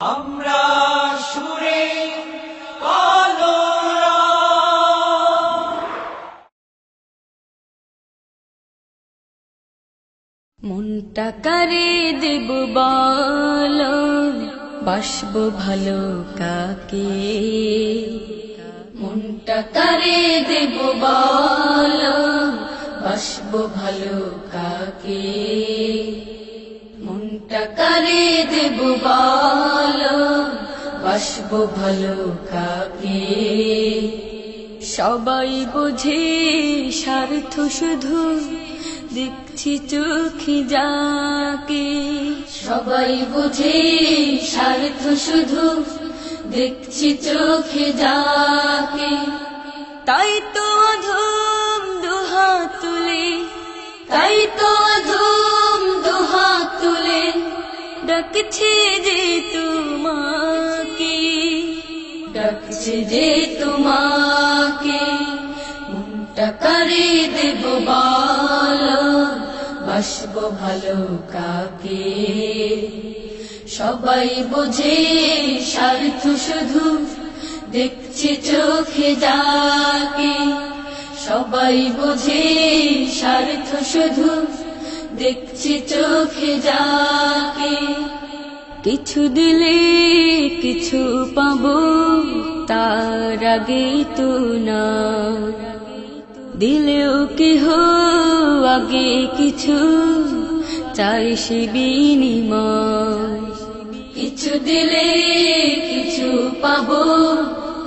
আমরা সুরে কলরা মনটা কারে দেব বলো, বাসবো ভালো কাকে। মনটা কারে দেব বলো, বাসবো ভালো কাকে। মনটা কারে দেব বলো, বাসবো ভালো কাকে। সবাই বোঝে স্বার্থ শুধু, দেখছি চোখে যাকে। সবাই বোঝে স্বার্থ শুধু, দেখছি চোখে যাকে। তাই তো অধম দুহাত তুলে, তাই তো অধম দুহাত তুলে ডাকছে যে তোমাকে, ডাকছে যে তোমাকে। মনটা কারে দেব বলো, বাসবো ভালো কাকে। সবাই বোঝে স্বার্থ শুধু, দেখছে চোখে যাকে। সবাই বোঝে স্বার্থ শুধু, দেখছে চোখে যাকে। কিছু দিলে কিছু পাবো, তার আগে তো না। দিলেও কেহ আগে কিছু, চাই সে বিনিময়। কিছু দিলে কিছু পাবো,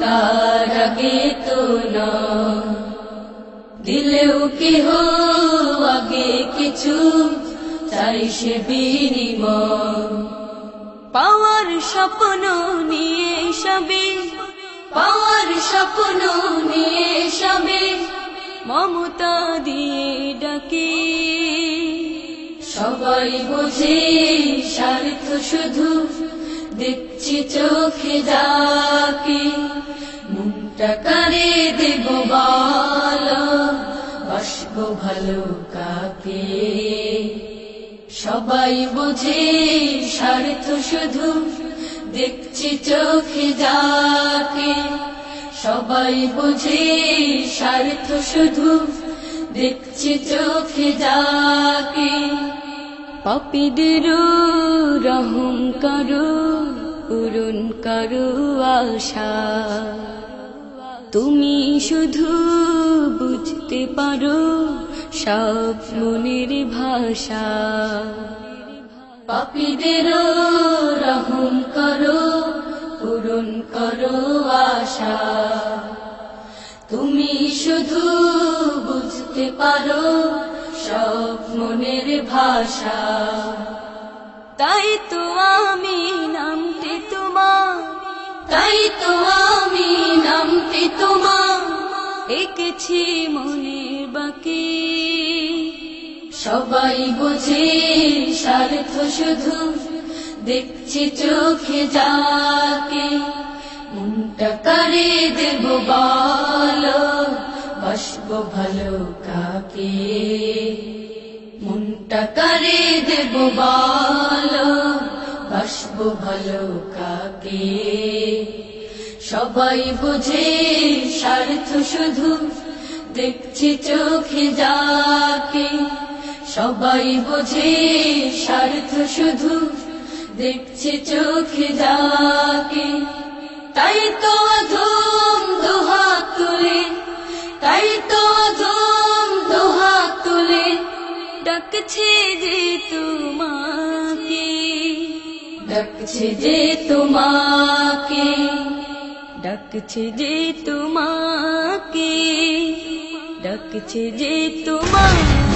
তার আগে তো না। দিলেও কেহ আগে কিছু, চাই সে বিনিময়। পাওয়ার স্বপ্ন নিয়ে সবে, পাওয়ার স্বপ্ন নিয়ে সবে মমতা দিয়ে ডাকে। সবাই বোঝে স্বার্থ শুধু, দেখছি চোখে যাকে। মনটা কারে দেব বলো, বাসবো ভালো কাকে। সবাই বোঝে স্বার্থ শুধু, দেখছি চোখে যাকে। সবাই বোঝে স্বার্থ শুধু, দেখছি চোখে যাকে। পাপীদের রহম করো, পূরণ করো আশা। তুমি শুধু বুঝতে পারো সব মনের ভাষা। পাপীদের রহম করো, পূরণ করো আশা। তুমি শুধু বুঝতে পারো সব মনের ভাষা। তাই তো আমি নামটি তোমার, তাই তো আমি নামটি তোমার এঁকেছি মনের বাকি। সবাই বোঝে স্বার্থ শুধু, দেখছি চোখে যাকে। মনটা কারে দেব বলো, বাসবো ভালো কাকে। মনটা কারে দেব বলো, বাসবো ভালো কাকে। সবাই বোঝে স্বার্থ শুধু, দেখছি চোখে যাকে। সবাই বোঝে স্বার্থ শুধু, দেখছি চোখে যাকে। তাই তো অধম দুহাত তুলে, তাই তো অধম দুহাত তুলে ডাকছে যে তোমাকে, ডাকছে যে তোমাকে। ডাকছে যে তোমাকে, ডাকছে যে তোমাকে।